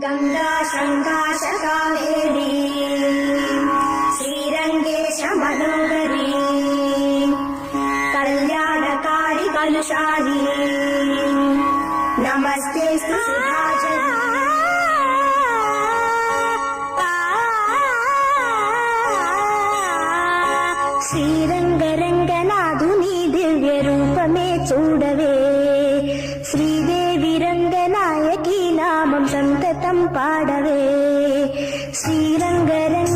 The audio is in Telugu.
गंगा शंकाश कावेरी श्रीरंगेश मनोहरी कल्याणकारी कलुषारी नमस्ते శ్రీరంగరంగనాథుని దివ్య రూపమే చూడవే శ్రీదేవి రంగనాయకి నామం సంతతం పాడవే శ్రీరంగరంగ